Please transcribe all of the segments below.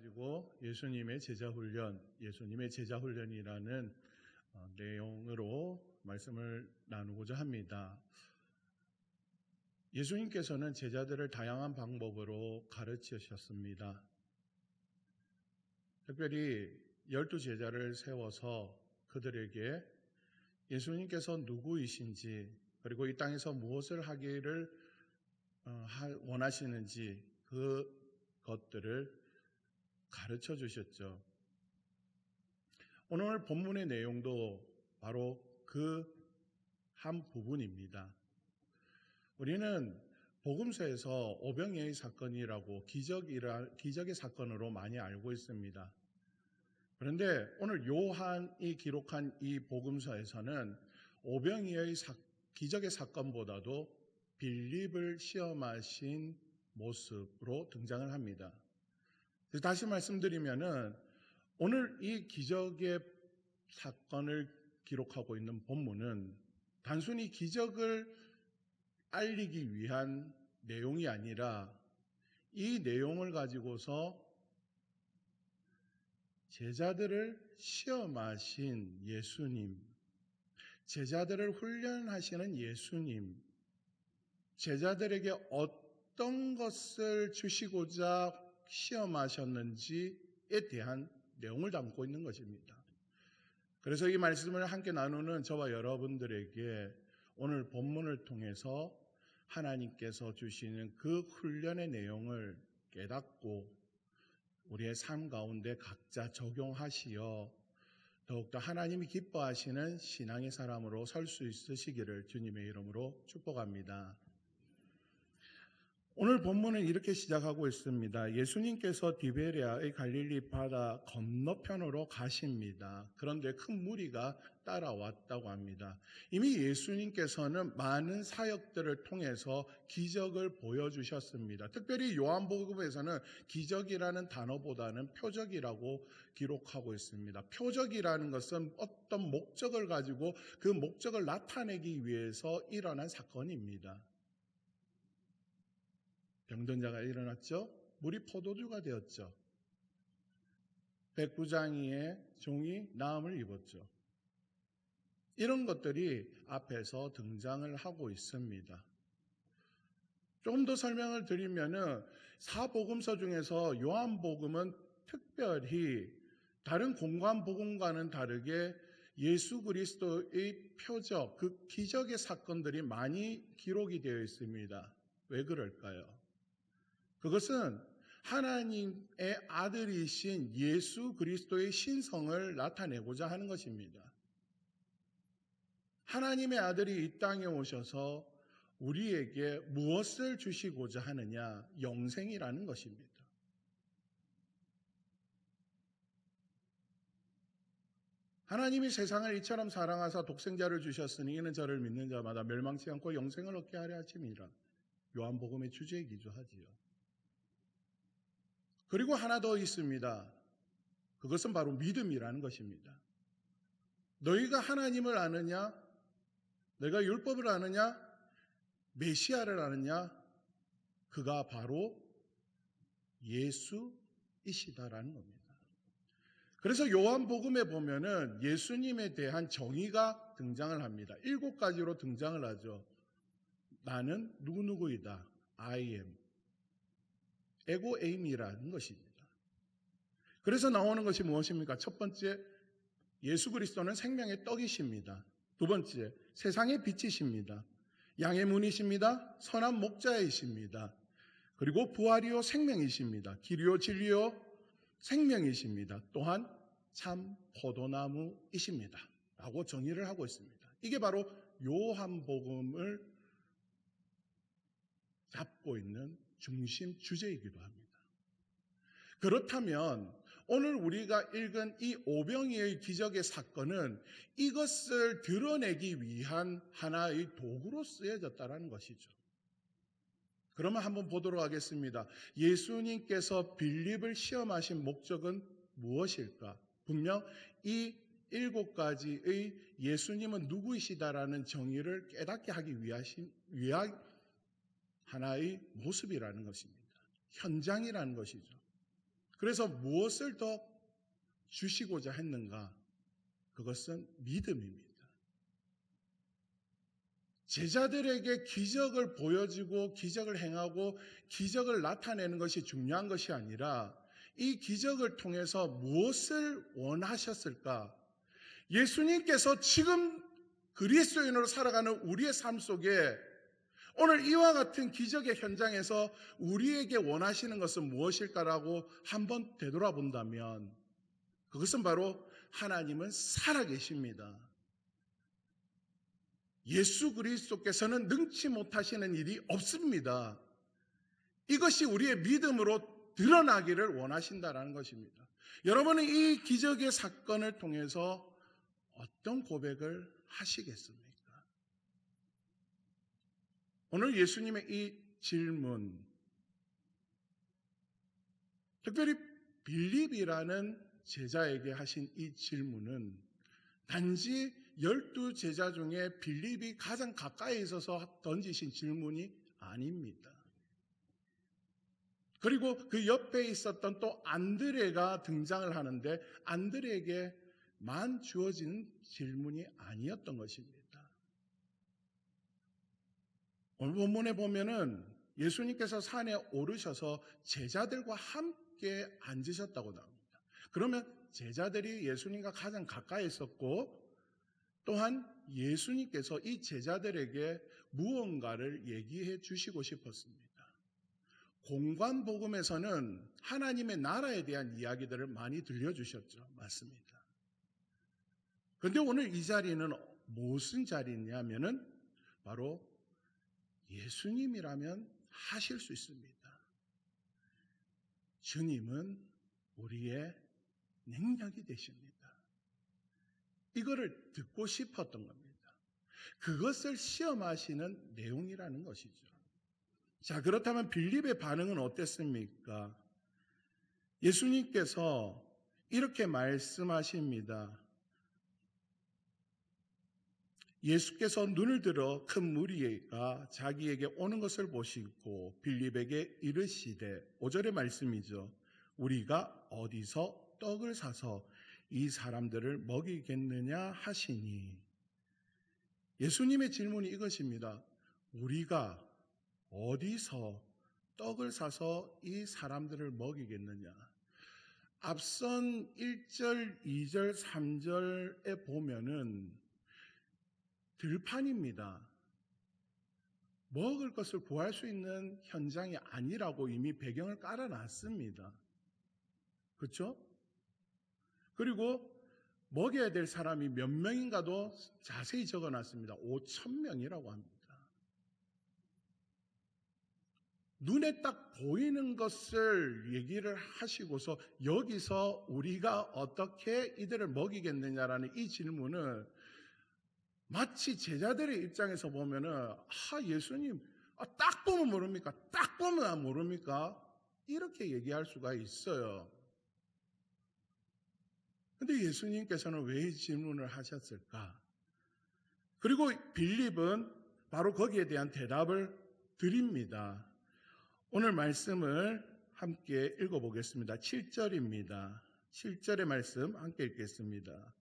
가지고 예수님의 제자 훈련이라는 내용으로 말씀을 나누고자 합니다. 예수님께서는 제자들을 다양한 방법으로 가르치셨습니다. 특별히 12제자를 세워서 그들에게 예수님께서 누구이신지, 그리고 이 땅에서 무엇을 하기를 원하시는지 그것들을 가르쳐 주셨죠. 오늘 본문의 내용도 바로 그 한 부분입니다. 우리는 복음서에서 오병이의 사건이라고 기적의 사건으로 많이 알고 있습니다. 그런데 오늘 요한이 기록한 이 복음서에서는 오병이의 기적의 사건보다도 빌립을 시험하신 모습으로 등장을 합니다. 다시 말씀드리면은 오늘 이 기적의 사건을 기록하고 있는 본문은 단순히 기적을 알리기 위한 내용이 아니라 이 내용을 가지고서 제자들을 시험하신 예수님, 제자들을 훈련하시는 예수님, 제자들에게 어떤 것을 주시고자 시험하셨는지에 대한 내용을 담고 있는 것입니다. 그래서 이 말씀을 함께 나누는 저와 여러분들에게 오늘 본문을 통해서 하나님께서 주시는 그 훈련의 내용을 깨닫고 우리의 삶 가운데 각자 적용하시어 더욱더 하나님이 기뻐하시는 신앙의 사람으로 설 수 있으시기를 주님의 이름으로 축복합니다. 오늘 본문은 이렇게 시작하고 있습니다. 예수님께서 디베랴의 갈릴리 바다 건너편으로 가십니다. 그런데 큰 무리가 따라왔다고 합니다. 이미 예수님께서는 많은 사역들을 통해서 기적을 보여주셨습니다. 특별히 요한복음에서는 기적이라는 단어보다는 표적이라고 기록하고 있습니다. 표적이라는 것은 어떤 목적을 가지고 그 목적을 나타내기 위해서 일어난 사건입니다. 병든 자가 일어났죠. 물이 포도주가 되었죠. 백부장이의 종이 나음을 입었죠. 이런 것들이 앞에서 등장을 하고 있습니다. 조금 더 설명을 드리면은 사복음서 중에서 요한복음은 특별히 다른 공관복음과는 다르게 예수 그리스도의 표적, 그 기적의 사건들이 많이 기록이 되어 있습니다. 왜 그럴까요? 그것은 하나님의 아들이신 예수 그리스도의 신성을 나타내고자 하는 것입니다. 하나님의 아들이 이 땅에 오셔서 우리에게 무엇을 주시고자 하느냐? 영생이라는 것입니다. 하나님이 세상을 이처럼 사랑하사 독생자를 주셨으니 이는 저를 믿는 자마다 멸망치 않고 영생을 얻게 하려 하심이라. 요한복음의 주제이기도 하지요. 그리고 하나 더 있습니다. 그것은 바로 믿음이라는 것입니다. 너희가 하나님을 아느냐? 너희가 율법을 아느냐? 메시아를 아느냐? 그가 바로 예수이시다라는 겁니다. 그래서 요한복음에 보면은 예수님에 대한 정의가 등장을 합니다. 7가지로 등장을 하죠. 나는 누구누구이다. I am. 에고 에임이라는 것입니다. 그래서 나오는 것이 무엇입니까? 첫 번째, 예수 그리스도는 생명의 떡이십니다. 두 번째, 세상의 빛이십니다. 양의 문이십니다. 선한 목자이십니다. 그리고 부활이요 생명이십니다. 길이요 진리요 생명이십니다. 또한 참 포도나무이십니다. 라고 정의를 하고 있습니다. 이게 바로 요한복음을 잡고 있는 중심 주제이기도 합니다. 그렇다면 오늘 우리가 읽은 이 오병이의 기적의 사건은 이것을 드러내기 위한 하나의 도구로 쓰여졌다는 것이죠. 그러면 한번 보도록 하겠습니다. 예수님께서 빌립을 시험하신 목적은 무엇일까? 분명 이 7가지의 예수님은 누구이시다라는 정의를 깨닫게 하기 위한 하나의 모습이라는 것입니다. 현장이라는 것이죠. 그래서 무엇을 더 주시고자 했는가? 그것은 믿음입니다. 제자들에게 기적을 보여주고 기적을 행하고 기적을 나타내는 것이 중요한 것이 아니라 이 기적을 통해서 무엇을 원하셨을까? 예수님께서 지금 그리스도인으로 살아가는 우리의 삶 속에 오늘 이와 같은 기적의 현장에서 우리에게 원하시는 것은 무엇일까라고 한번 되돌아본다면 그것은 바로 하나님은 살아계십니다. 예수 그리스도께서는 능치 못하시는 일이 없습니다. 이것이 우리의 믿음으로 드러나기를 원하신다라는 것입니다. 여러분은 이 기적의 사건을 통해서 어떤 고백을 하시겠습니까? 오늘 예수님의 이 질문, 특별히 빌립이라는 제자에게 하신 이 질문은 단지 12 제자 중에 빌립이 가장 가까이 있어서 던지신 질문이 아닙니다. 그리고 그 옆에 있었던 또 안드레가 등장을 하는데 안드레에게만 주어진 질문이 아니었던 것입니다. 오늘 본문에 보면은 예수님께서 산에 오르셔서 제자들과 함께 앉으셨다고 나옵니다. 그러면 제자들이 예수님과 가장 가까이 있었고 또한 예수님께서 이 제자들에게 무언가를 얘기해 주시고 싶었습니다. 공관복음에서는 하나님의 나라에 대한 이야기들을 많이 들려주셨죠. 맞습니다. 그런데 오늘 이 자리는 무슨 자리냐면은 바로 예수님이라면 하실 수 있습니다. 주님은 우리의 능력이 되십니다. 이거를 듣고 싶었던 겁니다. 그것을 시험하시는 내용이라는 것이죠. 자, 그렇다면 빌립의 반응은 어땠습니까? 예수님께서 이렇게 말씀하십니다. 예수께서 눈을 들어 큰 무리가 자기에게 오는 것을 보시고 빌립에게 이르시되 5절의 말씀이죠. 우리가 어디서 떡을 사서 이 사람들을 먹이겠느냐 하시니 예수님의 질문이 이것입니다. 우리가 어디서 떡을 사서 이 사람들을 먹이겠느냐? 앞선 1절, 2절, 3절에 보면은 들판입니다. 먹을 것을 구할 수 있는 현장이 아니라고 이미 배경을 깔아놨습니다. 그렇죠? 그리고 먹여야 될 사람이 몇 명인가도 자세히 적어놨습니다. 5,000명이라고 합니다. 눈에 딱 보이는 것을 얘기를 하시고서 여기서 우리가 어떻게 이들을 먹이겠느냐라는 이 질문은 마치 제자들의 입장에서 보면은 예수님 딱 보면 모릅니까? 딱 보면 안 모릅니까? 이렇게 얘기할 수가 있어요. 근데 예수님께서는 왜 이 질문을 하셨을까? 그리고 빌립은 바로 거기에 대한 대답을 드립니다. 오늘 말씀을 함께 읽어보겠습니다. 7절입니다. 7절의 말씀 함께 읽겠습니다.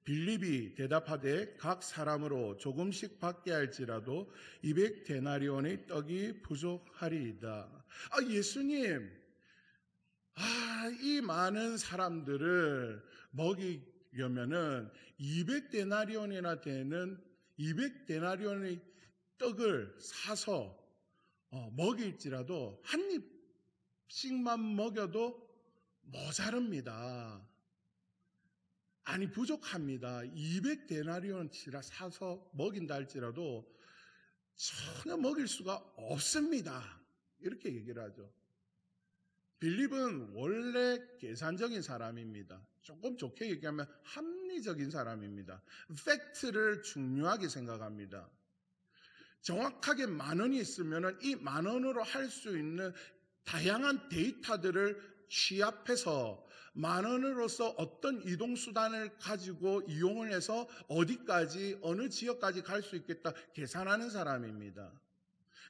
빌립이 대답하되 각 사람으로 조금씩 받게 할지라도 200데나리온의 떡이 부족하리이다. 예수님, 이 많은 사람들을 먹이려면은 200데나리온이나 되는 200데나리온의 떡을 사서 먹일지라도 한 입씩만 먹여도 모자릅니다. 아니 부족합니다. 200데나리온치라 사서 먹인다 할지라도 전혀 먹일 수가 없습니다. 이렇게 얘기를 하죠. 빌립은 원래 계산적인 사람입니다. 조금 좋게 얘기하면 합리적인 사람입니다. 팩트를 중요하게 생각합니다. 정확하게 10,000원이 있으면 이 10,000원으로 할 수 있는 다양한 데이터들을 취합해서 10,000원으로서 어떤 이동수단을 가지고 이용을 해서 어디까지 어느 지역까지 갈 수 있겠다 계산하는 사람입니다.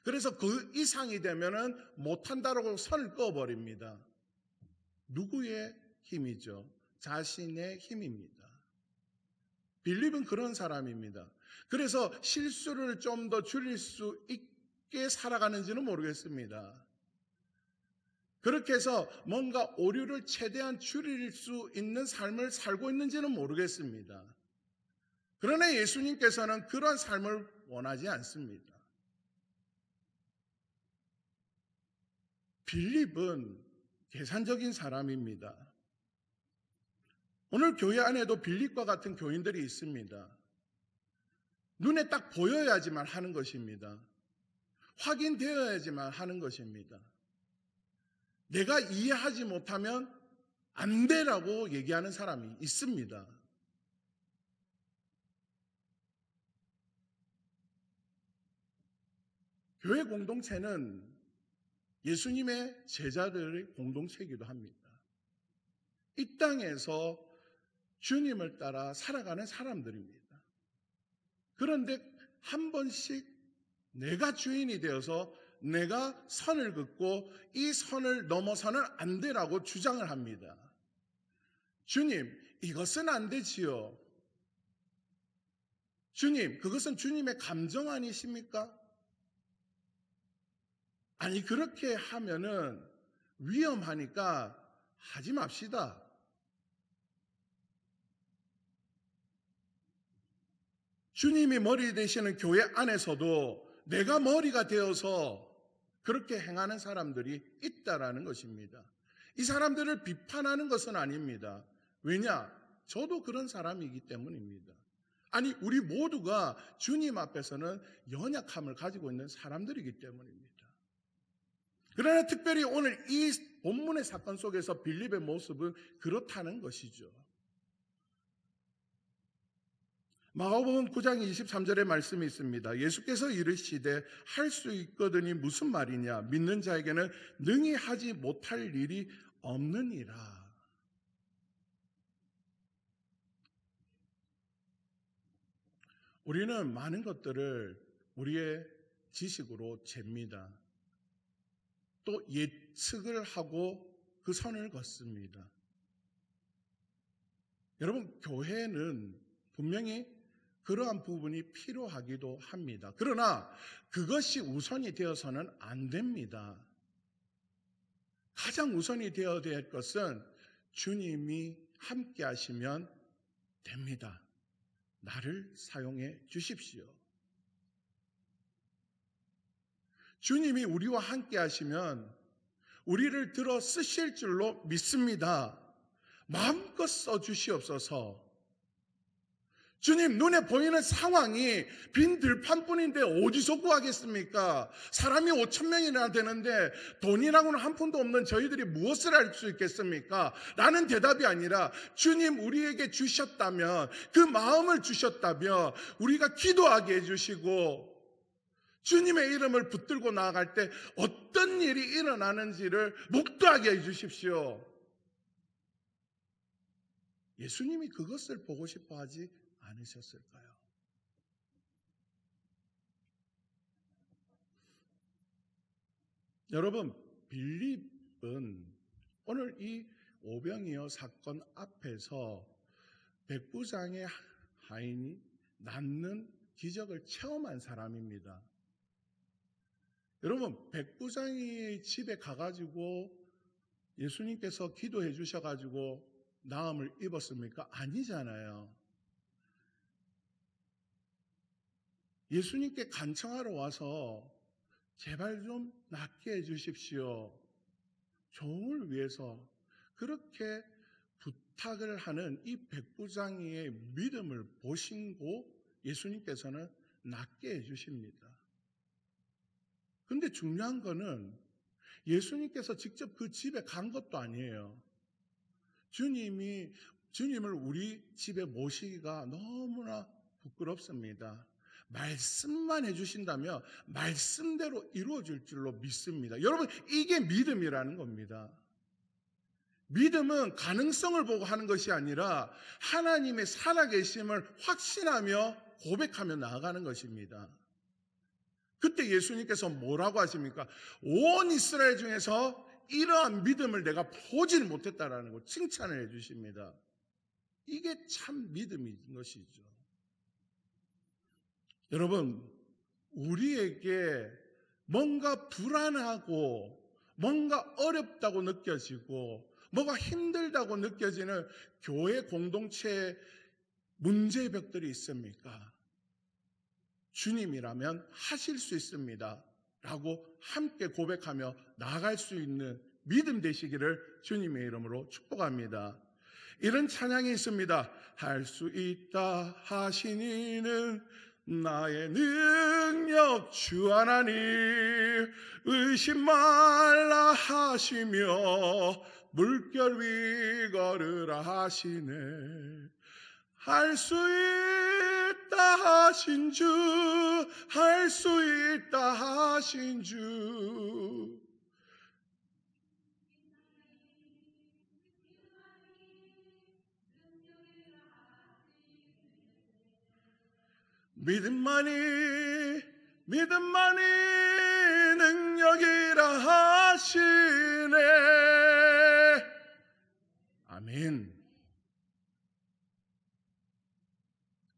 그래서 그 이상이 되면은 못한다라고 선을 그어버립니다. 누구의 힘이죠? 자신의 힘입니다. 빌립은 그런 사람입니다. 그래서 실수를 좀 더 줄일 수 있게 살아가는지는 모르겠습니다. 그렇게 해서 뭔가 오류를 최대한 줄일 수 있는 삶을 살고 있는지는 모르겠습니다. 그러나 예수님께서는 그런 삶을 원하지 않습니다. 빌립은 계산적인 사람입니다. 오늘 교회 안에도 빌립과 같은 교인들이 있습니다. 눈에 딱 보여야지만 하는 것입니다. 확인되어야지만 하는 것입니다. 내가 이해하지 못하면 안 되라고 얘기하는 사람이 있습니다. 교회 공동체는 예수님의 제자들의 공동체이기도 합니다. 이 땅에서 주님을 따라 살아가는 사람들입니다. 그런데 한 번씩 내가 주인이 되어서 내가 선을 긋고 이 선을 넘어서는 안 되라고 주장을 합니다. 주님, 이것은 안 되지요. 주님, 그것은 주님의 감정 아니십니까? 아니, 그렇게 하면은 위험하니까 하지 맙시다. 주님이 머리 되시는 교회 안에서도 내가 머리가 되어서 그렇게 행하는 사람들이 있다라는 것입니다. 이 사람들을 비판하는 것은 아닙니다. 왜냐? 저도 그런 사람이기 때문입니다. 아니, 우리 모두가 주님 앞에서는 연약함을 가지고 있는 사람들이기 때문입니다. 그러나 특별히 오늘 이 본문의 사건 속에서 빌립의 모습은 그렇다는 것이죠. 마가복음 9장 23절의 말씀이 있습니다. 예수께서 이르시되 할 수 있거든이 무슨 말이냐? 믿는 자에게는 능히 하지 못할 일이 없느니라. 우리는 많은 것들을 우리의 지식으로 잽니다. 또 예측을 하고 그 선을 걷습니다. 여러분, 교회는 분명히 그러한 부분이 필요하기도 합니다. 그러나 그것이 우선이 되어서는 안 됩니다. 가장 우선이 되어야 될 것은 주님이 함께 하시면 됩니다. 나를 사용해 주십시오. 주님이 우리와 함께 하시면 우리를 들어 쓰실 줄로 믿습니다. 마음껏 써주시옵소서. 주님, 눈에 보이는 상황이 빈 들판뿐인데 어디서 구하겠습니까? 사람이 5,000명이나 되는데 돈이라고는 한 푼도 없는 저희들이 무엇을 할 수 있겠습니까? 라는 대답이 아니라 주님 우리에게 주셨다면, 그 마음을 주셨다면 우리가 기도하게 해주시고 주님의 이름을 붙들고 나아갈 때 어떤 일이 일어나는지를 목도하게 해주십시오. 예수님이 그것을 보고 싶어 하지 않으셨을까요? 여러분, 빌립은 오늘 이 오병이어 사건 앞에서 백부장의 하인이 낫는 기적을 체험한 사람입니다. 여러분, 백부장이 집에 가가지고 예수님께서 기도해 주셔가지고 나음을 입었습니까? 아니잖아요. 예수님께 간청하러 와서 제발 좀 낫게 해주십시오. 종을 위해서 그렇게 부탁을 하는 이 백부장의 믿음을 보시고 예수님께서는 낫게 해주십니다. 근데 중요한 거는 예수님께서 직접 그 집에 간 것도 아니에요. 주님을 우리 집에 모시기가 너무나 부끄럽습니다. 말씀만 해주신다면 말씀대로 이루어질 줄로 믿습니다. 여러분, 이게 믿음이라는 겁니다. 믿음은 가능성을 보고 하는 것이 아니라 하나님의 살아계심을 확신하며 고백하며 나아가는 것입니다. 그때 예수님께서 뭐라고 하십니까? 온 이스라엘 중에서 이러한 믿음을 내가 보질 못했다라는 걸 칭찬을 해주십니다. 이게 참 믿음인 것이죠. 여러분, 우리에게 뭔가 불안하고 뭔가 어렵다고 느껴지고 뭐가 힘들다고 느껴지는 교회 공동체에 문제의 벽들이 있습니까? 주님이라면 하실 수 있습니다 라고 함께 고백하며 나아갈 수 있는 믿음 되시기를 주님의 이름으로 축복합니다. 이런 찬양이 있습니다. 할 수 있다 하시니는 나의 능력 주 하나님, 의심 말라 하시며 물결 위 걸으라 하시네. 할 수 있다 하신 주, 할 수 있다 하신 주. 믿음만이 능력이라 하시네. 아멘.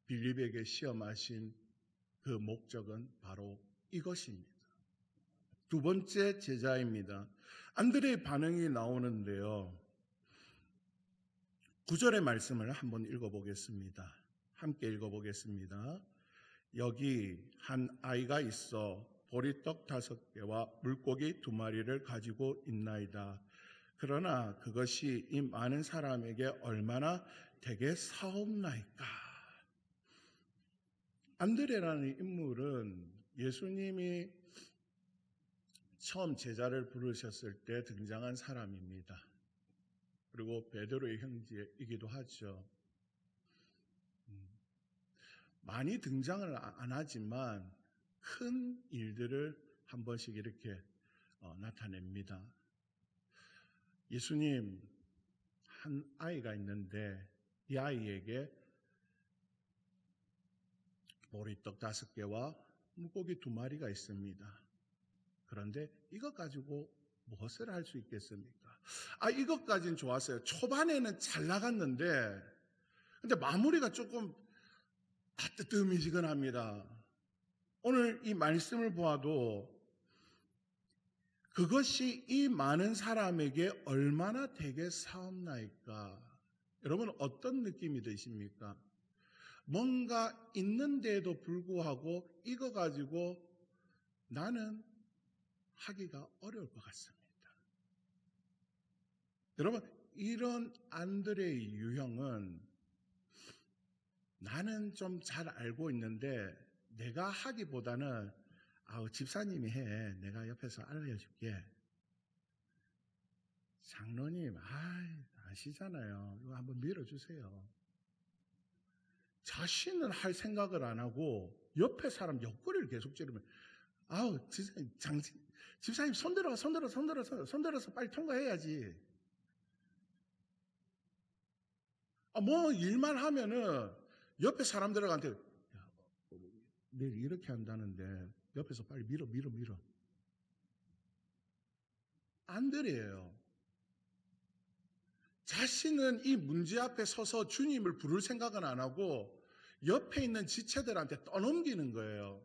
빌립에게 시험하신 그 목적은 바로 이것입니다. 두 번째 제자입니다. 안드레의 반응이 나오는데요. 9절의 말씀을 한번 읽어보겠습니다. 함께 읽어보겠습니다. 여기 한 아이가 있어 보리떡 5개와 물고기 2마리를 가지고 있나이다. 그러나 그것이 이 많은 사람에게 얼마나 되게 사옵나이까. 안드레라는 인물은 예수님이 처음 제자를 부르셨을 때 등장한 사람입니다. 그리고 베드로의 형제이기도 하죠. 많이 등장을 안 하지만 큰 일들을 한 번씩 이렇게 나타냅니다. 예수님, 한 아이가 있는데 이 아이에게 보리떡 5개와 물고기 2마리가 있습니다. 그런데 이것 가지고 무엇을 할 수 있겠습니까? 이것까지는 좋았어요. 초반에는 잘 나갔는데 근데 마무리가 조금 뜨뜻미지근합니다. 오늘 이 말씀을 보아도 그것이 이 많은 사람에게 얼마나 되게 사옵나이까. 여러분 어떤 느낌이 드십니까? 뭔가 있는데도 불구하고 이거 가지고 나는 하기가 어려울 것 같습니다. 여러분 이런 안드레의 유형은 나는 좀 잘 알고 있는데 내가 하기보다는 집사님이 해. 내가 옆에서 알려줄게. 장로님 아시잖아요. 이거 한번 밀어주세요. 자신은 할 생각을 안 하고 옆에 사람 옆구리를 계속 찌르면 집사님 손들어서 빨리 통과해야지. 뭐 일만 하면은 옆에 사람들한테 내일 이렇게 한다는데 옆에서 빨리 밀어. 안드레예요. 자신은 이 문제 앞에 서서 주님을 부를 생각은 안 하고 옆에 있는 지체들한테 떠넘기는 거예요.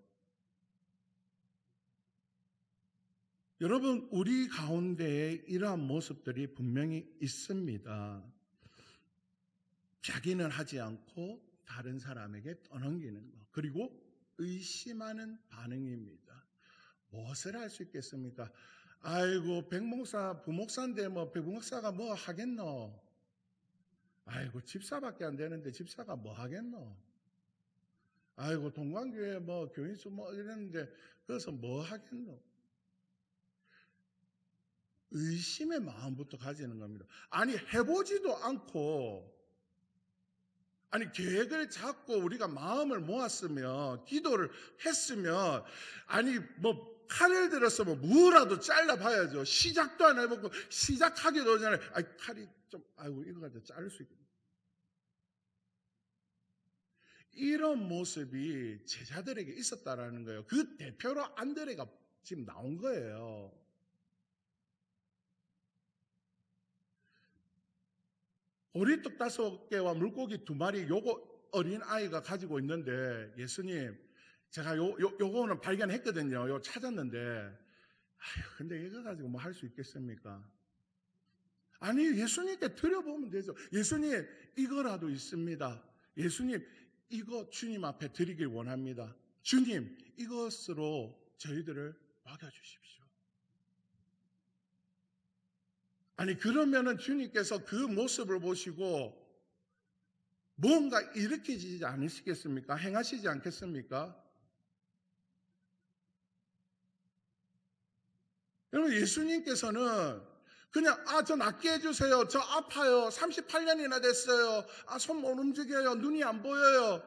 여러분 우리 가운데에 이러한 모습들이 분명히 있습니다. 자기는 하지 않고 다른 사람에게 떠넘기는 것, 그리고 의심하는 반응입니다. 무엇을 할 수 있겠습니까? 백목사 부목사인데 백목사가 뭐 하겠노? 집사밖에 안 되는데 집사가 뭐 하겠노? 동관교회 교인수 이랬는데 그래서 뭐 하겠노? 의심의 마음부터 가지는 겁니다. 해보지도 않고 계획을 잡고 우리가 마음을 모았으면 기도를 했으면 칼을 들어서 무라도 잘라봐야죠. 시작도 안 해보고 시작하기도 전에 칼이 좀 이거 가지고 자를 수 있겠네. 이런 모습이 제자들에게 있었다라는 거예요. 그 대표로 안드레가 지금 나온 거예요. 보리떡 5개와 물고기 2마리 요거 어린 아이가 가지고 있는데 예수님 제가 요거는 발견했거든요. 요 찾았는데 아휴 근데 이거 가지고 뭐 할 수 있겠습니까? 아니 예수님께 드려보면 되죠. 예수님 이거라도 있습니다. 예수님 이거 주님 앞에 드리길 원합니다. 주님 이것으로 저희들을 먹여주십시오. 아니 그러면은 주님께서 그 모습을 보시고 뭔가 일으키지 않으시겠습니까? 행하시지 않겠습니까? 여러분 예수님께서는 그냥 저 낫게 해주세요. 저 아파요. 38년이나 됐어요. 손 못 움직여요. 눈이 안 보여요.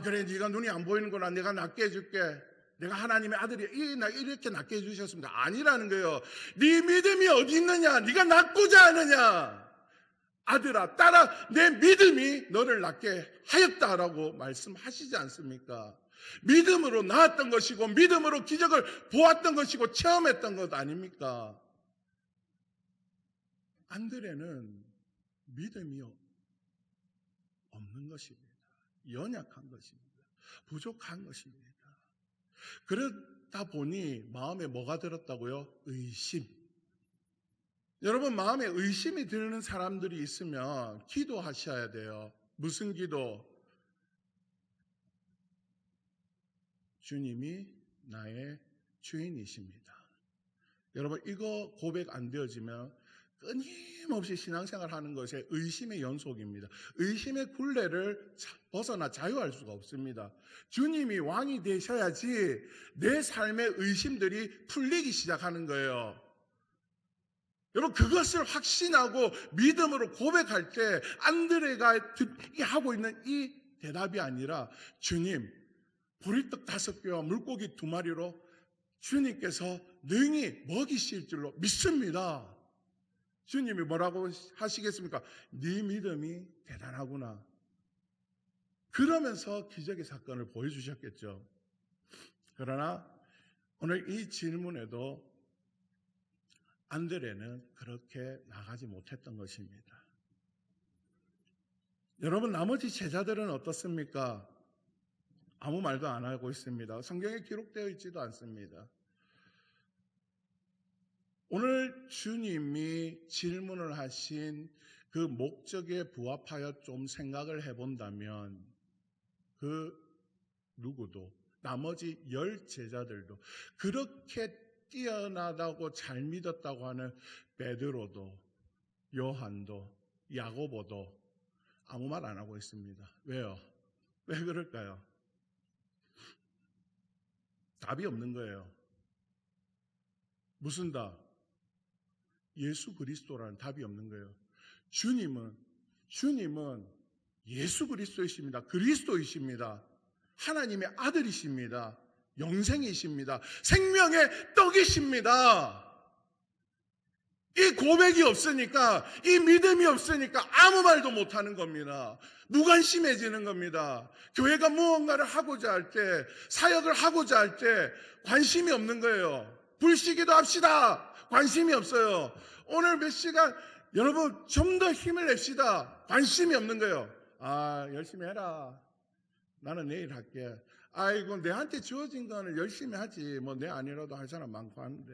그래 네가 눈이 안 보이는구나. 내가 낫게 해줄게. 내가 하나님의 아들이 이렇게 낫게 해주셨습니다. 아니라는 거예요. 네 믿음이 어디 있느냐? 네가 낫고자 하느냐? 아들아 딸아 내 믿음이 너를 낫게 하였다라고 말씀하시지 않습니까? 믿음으로 나았던 것이고 믿음으로 기적을 보았던 것이고 체험했던 것 아닙니까? 안드레는 믿음이 없는 것입니다. 연약한 것입니다. 부족한 것입니다. 그러다 보니 마음에 뭐가 들었다고요? 의심. 여러분 마음에 의심이 드는 사람들이 있으면 기도하셔야 돼요. 무슨 기도? 주님이 나의 주인이십니다. 여러분 이거 고백 안 되어지면 끊임없이 신앙생활 하는 것에 의심의 연속입니다. 의심의 굴레를 벗어나 자유할 수가 없습니다. 주님이 왕이 되셔야지 내 삶의 의심들이 풀리기 시작하는 거예요. 여러분 그것을 확신하고 믿음으로 고백할 때 안드레가 하고 있는 이 대답이 아니라 주님 보리떡 5개와 물고기 2마리로 주님께서 능히 먹이실 줄로 믿습니다. 주님이 뭐라고 하시겠습니까? 네 믿음이 대단하구나. 그러면서 기적의 사건을 보여주셨겠죠. 그러나 오늘 이 질문에도 안드레는 그렇게 나가지 못했던 것입니다. 여러분 나머지 제자들은 어떻습니까? 아무 말도 안 하고 있습니다. 성경에 기록되어 있지도 않습니다. 오늘 주님이 질문을 하신 그 목적에 부합하여 좀 생각을 해본다면 그 누구도 나머지 10 제자들도 그렇게 뛰어나다고 잘 믿었다고 하는 베드로도 요한도 야고보도 아무 말 안 하고 있습니다. 왜요? 왜 그럴까요? 답이 없는 거예요. 무슨 답? 예수 그리스도라는 답이 없는 거예요. 주님은 예수 그리스도이십니다. 그리스도이십니다. 하나님의 아들이십니다. 영생이십니다. 생명의 떡이십니다. 이 고백이 없으니까, 이 믿음이 없으니까 아무 말도 못하는 겁니다. 무관심해지는 겁니다. 교회가 무언가를 하고자 할 때, 사역을 하고자 할 때 관심이 없는 거예요. 불시기도 합시다. 관심이 없어요. 오늘 몇 시간 여러분 좀 더 힘을 냅시다. 관심이 없는 거예요. 열심히 해라. 나는 내일 할게. 아이고 내한테 주어진 거는 열심히 하지. 뭐 내 아니라도 할 사람 많고 하는데.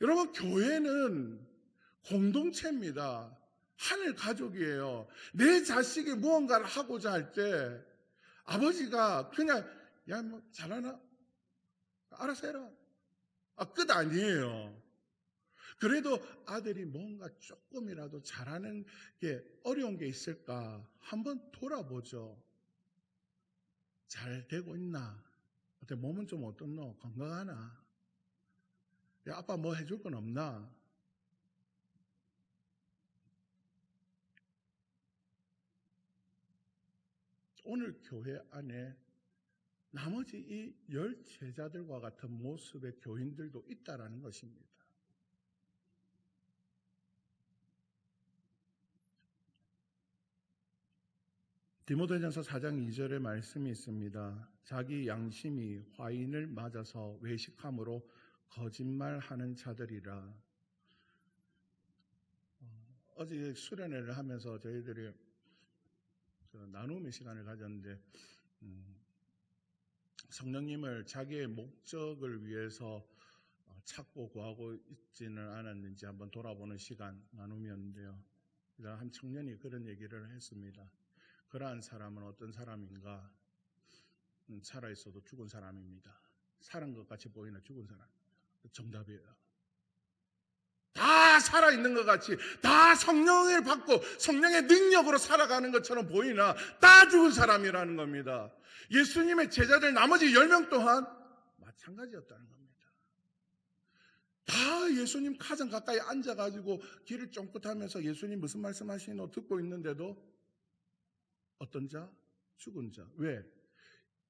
여러분 교회는 공동체입니다. 하늘 가족이에요. 내 자식이 무언가를 하고자 할 때 아버지가 그냥 야 뭐 잘하나? 알아서 해라. 끝 아니에요. 그래도 아들이 뭔가 조금이라도 잘하는 게 어려운 게 있을까 한번 돌아보죠. 잘 되고 있나? 어때 몸은 좀 어떻노? 건강하나? 야, 아빠 뭐 해줄 건 없나? 오늘 교회 안에 나머지 이 10 제자들과 같은 모습의 교인들도 있다라는 것입니다. 디모데전서 4장 2절의 말씀이 있습니다. 자기 양심이 화인을 맞아서 외식함으로 거짓말하는 자들이라. 어제 수련회를 하면서 저희들이 나눔의 시간을 가졌는데 성령님을 자기의 목적을 위해서 찾고 구하고 있지는 않았는지 한번 돌아보는 시간 나눔이었는데요. 한 청년이 그런 얘기를 했습니다. 그러한 사람은 어떤 사람인가? 살아있어도 죽은 사람입니다. 살은 것 같이 보이는 죽은 사람. 정답이에요. 다 살아있는 것 같이, 다 성령을 받고 성령의 능력으로 살아가는 것처럼 보이나 다 죽은 사람이라는 겁니다. 예수님의 제자들 나머지 10명 또한 마찬가지였다는 겁니다. 다 예수님 가장 가까이 앉아가지고 귀를 쫑긋하면서 예수님 무슨 말씀하시노 듣고 있는데도 어떤 자? 죽은 자. 왜?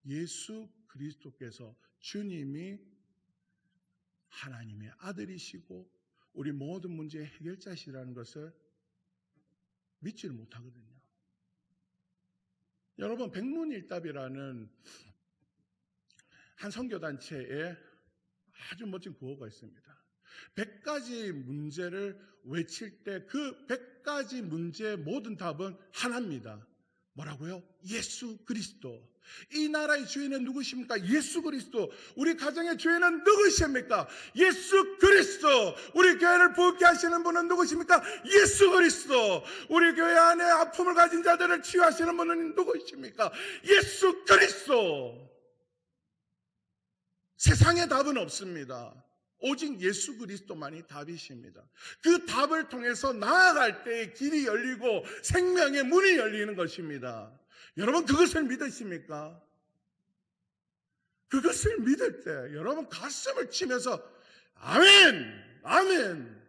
예수 그리스도께서 주님이 하나님의 아들이시고 우리 모든 문제의 해결자시라는 것을 믿지를 못하거든요. 여러분, 백문일답이라는 한 선교단체에 아주 멋진 구호가 있습니다. 100가지 문제를 외칠 때 그 100가지 문제의 모든 답은 하나입니다. 뭐라고요? 예수 그리스도. 이 나라의 주인은 누구십니까? 예수 그리스도. 우리 가정의 주인은 누구십니까? 예수 그리스도. 우리 교회를 부흥케 하시는 분은 누구십니까? 예수 그리스도. 우리 교회 안에 아픔을 가진 자들을 치유하시는 분은 누구십니까? 예수 그리스도. 세상에 답은 없습니다. 오직 예수 그리스도만이 답이십니다. 그 답을 통해서 나아갈 때의 길이 열리고 생명의 문이 열리는 것입니다. 여러분, 그것을 믿으십니까? 그것을 믿을 때 여러분 가슴을 치면서 아멘! 아멘!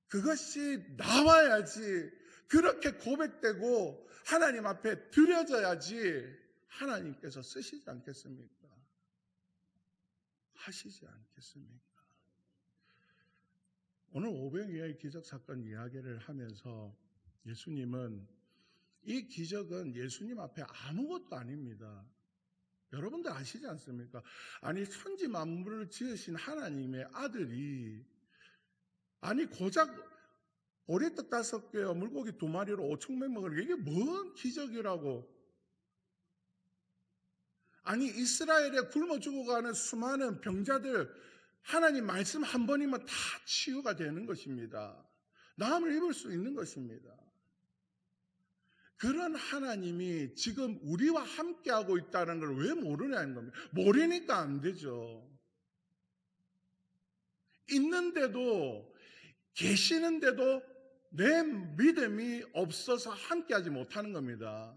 그것이 나와야지, 그렇게 고백되고 하나님 앞에 드려져야지 하나님께서 쓰시지 않겠습니까? 하시지 않겠습니까? 오늘 오병이어의 기적사건 이야기를 하면서 예수님은, 이 기적은 예수님 앞에 아무것도 아닙니다. 여러분들 아시지 않습니까? 아니, 천지 만물을 지으신 하나님의 아들이, 아니 고작 보리떡 5개와 물고기 2마리로 5,000명 먹으는 게 이게 뭔 기적이라고. 아니, 이스라엘에 굶어 죽어가는 수많은 병자들, 하나님 말씀 한 번이면 다 치유가 되는 것입니다. 나음을 입을 수 있는 것입니다. 그런 하나님이 지금 우리와 함께하고 있다는 걸 왜 모르냐는 겁니다. 모르니까 안 되죠. 있는데도, 계시는데도 내 믿음이 없어서 함께하지 못하는 겁니다.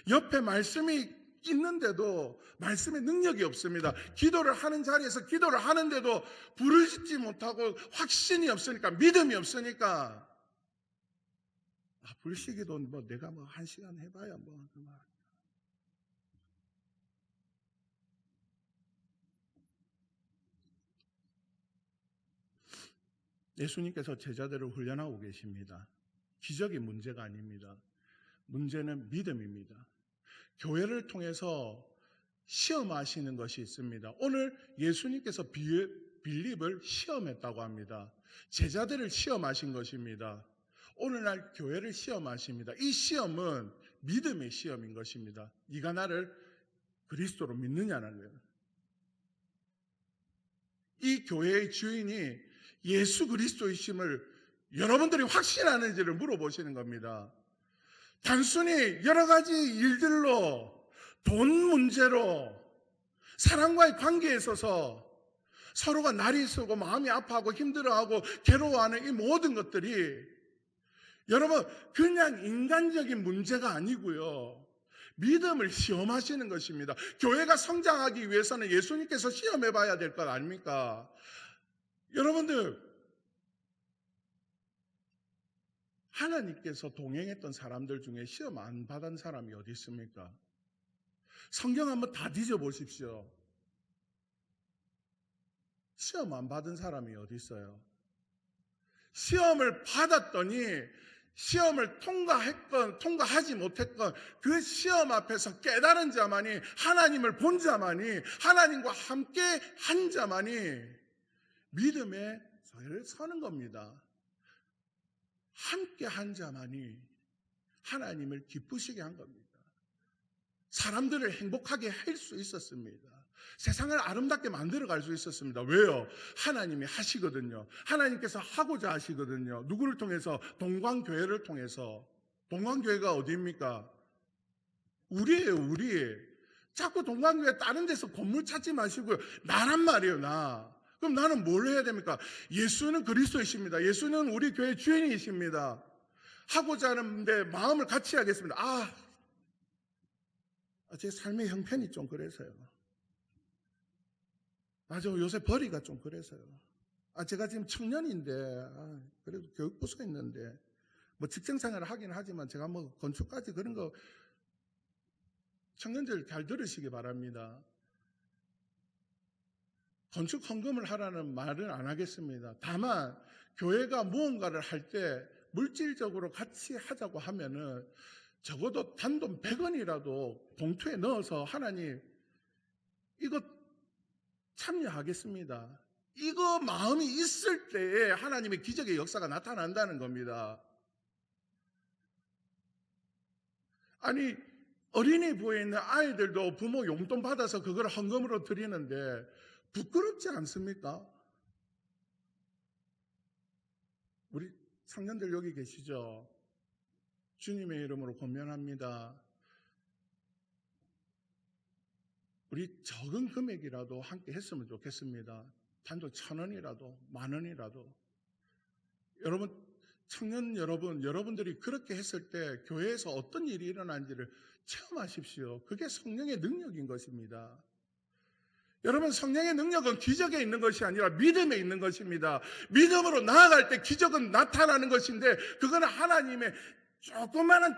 옆에 말씀이 있는데도 말씀의 능력이 없습니다. 기도를 하는 자리에서 기도를 하는데도 부르짖지 못하고 확신이 없으니까, 믿음이 없으니까, 불시기도 뭐 내가 뭐 1시간 해봐야 뭐. 예수님께서 제자들을 훈련하고 계십니다. 기적이 문제가 아닙니다. 문제는 믿음입니다. 교회를 통해서 시험하시는 것이 있습니다. 오늘 예수님께서 빌립을 시험했다고 합니다. 제자들을 시험하신 것입니다. 오늘날 교회를 시험하십니다. 이 시험은 믿음의 시험인 것입니다. 네가 나를 그리스도로 믿느냐는 거예요. 이 교회의 주인이 예수 그리스도이심을 여러분들이 확신하는지를 물어보시는 겁니다. 단순히 여러 가지 일들로, 돈 문제로, 사람과의 관계에 있어서 서로가 날이 쓰고 마음이 아파하고 힘들어하고 괴로워하는 이 모든 것들이 여러분 그냥 인간적인 문제가 아니고요, 믿음을 시험하시는 것입니다. 교회가 성장하기 위해서는 예수님께서 시험해 봐야 될 것 아닙니까? 여러분들, 하나님께서 동행했던 사람들 중에 시험 안 받은 사람이 어디 있습니까? 성경 한번 다 뒤져보십시오. 시험 안 받은 사람이 어디 있어요? 시험을 받았더니 시험을 통과했건 통과하지 못했건 그 시험 앞에서 깨달은 자만이, 하나님을 본 자만이, 하나님과 함께 한 자만이 믿음의 서는 겁니다. 함께 한 자만이 하나님을 기쁘시게 한 겁니다. 사람들을 행복하게 할 수 있었습니다. 세상을 아름답게 만들어갈 수 있었습니다. 왜요? 하나님이 하시거든요. 하나님께서 하고자 하시거든요. 누구를 통해서? 동방교회를 통해서. 동방교회가 어디입니까? 우리예요, 우리. 자꾸 동방교회 다른 데서 건물 찾지 마시고요. 나란 말이에요, 나. 그럼 나는 뭘 해야 됩니까? 예수는 그리스도이십니다. 예수는 우리 교회 주인이십니다. 하고자 하는데 마음을 같이 하겠습니다. 제 삶의 형편이 좀 그래서요. 저 요새 벌이가 좀 그래서요. 제가 지금 청년인데, 그래도 교육부서 있는데, 직장생활을 하긴 하지만 제가 건축까지 그런 거, 청년들 잘 들으시기 바랍니다. 건축 헌금을 하라는 말은 안 하겠습니다. 다만, 교회가 무언가를 할 때 물질적으로 같이 하자고 하면은 적어도 단돈 100원이라도 봉투에 넣어서 하나님, 이거 참여하겠습니다. 이거 마음이 있을 때에 하나님의 기적의 역사가 나타난다는 겁니다. 아니, 어린이부에 있는 아이들도 부모 용돈 받아서 그걸 헌금으로 드리는데 부끄럽지 않습니까? 우리 청년들 여기 계시죠? 주님의 이름으로 권면합니다. 우리 적은 금액이라도 함께 했으면 좋겠습니다. 단돈 1,000원이라도, 10,000원이라도. 여러분, 청년 여러분들이 그렇게 했을 때 교회에서 어떤 일이 일어난지를 체험하십시오. 그게 성령의 능력인 것입니다. 여러분, 성령의 능력은 기적에 있는 것이 아니라 믿음에 있는 것입니다. 믿음으로 나아갈 때 기적은 나타나는 것인데 그거는 하나님의 조그마한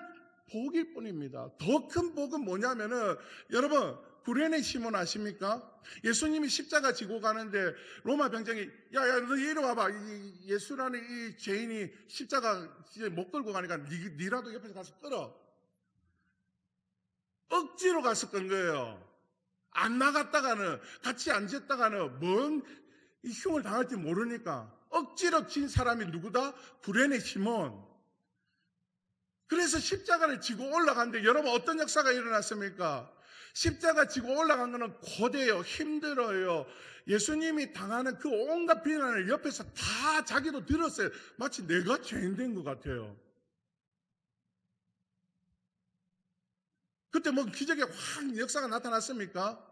복일 뿐입니다. 더 큰 복은 뭐냐면은, 여러분, 구레네 시몬 아십니까? 예수님이 십자가 지고 가는데 로마 병장이 야 너 이리 와봐. 예수라는 이 죄인이 십자가 못 끌고 가니까 니라도 옆에서 가서 끌어. 억지로 가서 끈 거예요. 안 나갔다가는, 같이 앉았다가는 뭔 흉을 당할지 모르니까 억지로 친 사람이 누구다? 구레네 시몬. 그래서 십자가를 지고 올라갔는데 여러분, 어떤 역사가 일어났습니까? 십자가 지고 올라간 거는 고되요, 힘들어요. 예수님이 당하는 그 온갖 비난을 옆에서 다 자기도 들었어요. 마치 내가 죄인 된 것 같아요. 그때 기적의 확 역사가 나타났습니까?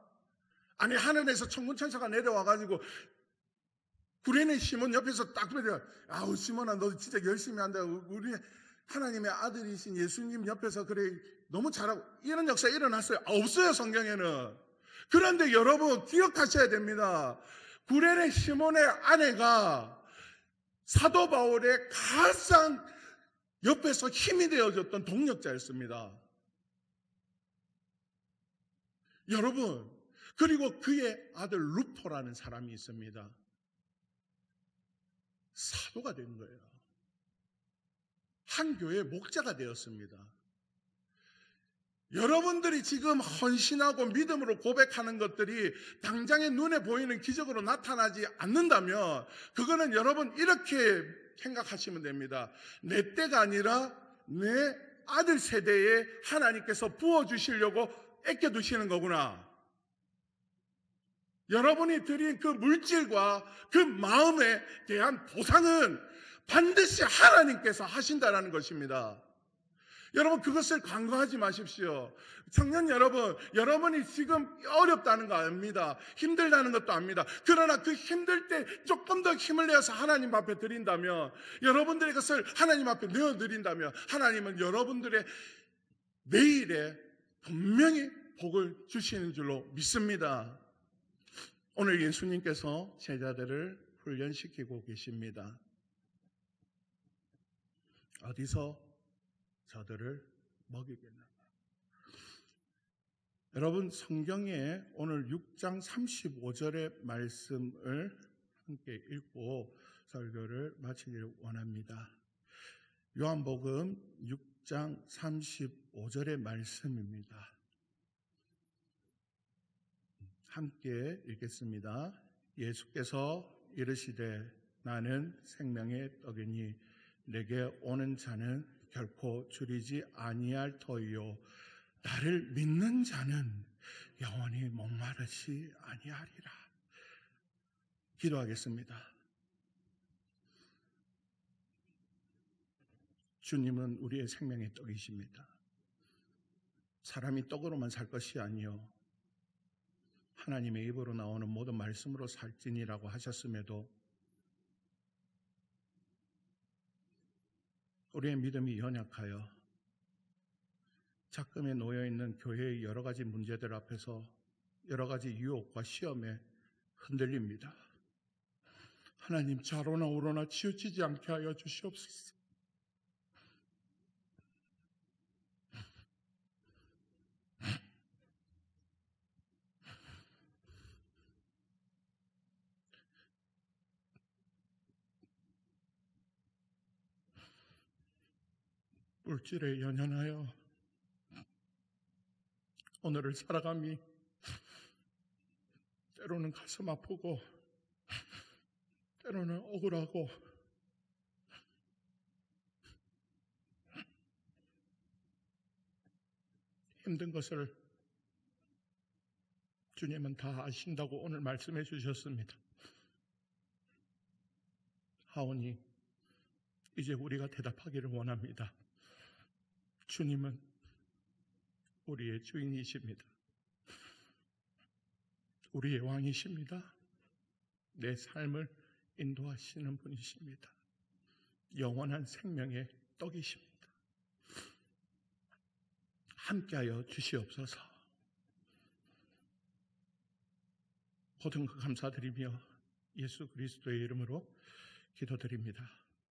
아니, 하늘에서 천군천사가 내려와가지고 구레네 시몬 옆에서 딱 보면, 아우 시몬아, 너 진짜 열심히 한다. 우리 하나님의 아들이신 예수님 옆에서 그래 너무 잘하고, 이런 역사 일어났어요? 없어요, 성경에는. 그런데 여러분 기억하셔야 됩니다. 구레네 시몬의 아내가 사도 바울의 가장 옆에서 힘이 되어줬던 동력자였습니다. 여러분, 그리고 그의 아들 루포라는 사람이 있습니다. 사도가 된 거예요. 한 교회의 목자가 되었습니다. 여러분들이 지금 헌신하고 믿음으로 고백하는 것들이 당장의 눈에 보이는 기적으로 나타나지 않는다면 그거는 여러분 이렇게 생각하시면 됩니다. 내 때가 아니라 내 아들 세대에 하나님께서 부어주시려고 아껴두시는 거구나. 여러분이 드린 그 물질과 그 마음에 대한 보상은 반드시 하나님께서 하신다는 것입니다. 여러분, 그것을 간과하지 마십시오. 청년 여러분, 여러분이 지금 어렵다는 거 압니다. 힘들다는 것도 압니다. 그러나 그 힘들 때 조금 더 힘을 내어서 하나님 앞에 드린다면, 여러분들의 것을 하나님 앞에 내어드린다면 하나님은 여러분들의 내일에 분명히 복을 주시는 줄로 믿습니다. 오늘 예수님께서 제자들을 훈련시키고 계십니다. 어디서 저들을 먹이겠나? 여러분, 성경에 오늘 6장 35절의 말씀을 함께 읽고 설교를 마치기를 원합니다. 요한복음 6장 35절의 말씀입니다. 함께 읽겠습니다. 예수께서 이르시되 나는 생명의 떡이니 내게 오는 자는 결코 줄이지 아니할 터이요 나를 믿는 자는 영원히 목마르지 아니하리라. 기도하겠습니다. 주님은 우리의 생명의 떡이십니다. 사람이 떡으로만 살 것이 아니요 하나님의 입으로 나오는 모든 말씀으로 살지니라고 하셨음에도 우리의 믿음이 연약하여 작금에 놓여있는 교회의 여러 가지 문제들 앞에서 여러 가지 유혹과 시험에 흔들립니다. 하나님 좌로나 우로나 치우치지 않게 하여 주시옵소서. 물질에 연연하여 오늘을 살아감이 때로는 가슴 아프고 때로는 억울하고 힘든 것을 주님은 다 아신다고 오늘 말씀해 주셨습니다. 하오니 이제 우리가 대답하기를 원합니다. 주님은 우리의 주인이십니다. 우리의 왕이십니다. 내 삶을 인도하시는 분이십니다. 영원한 생명의 떡이십니다. 함께하여 주시옵소서. 모든 것 감사드리며 예수 그리스도의 이름으로 기도드립니다.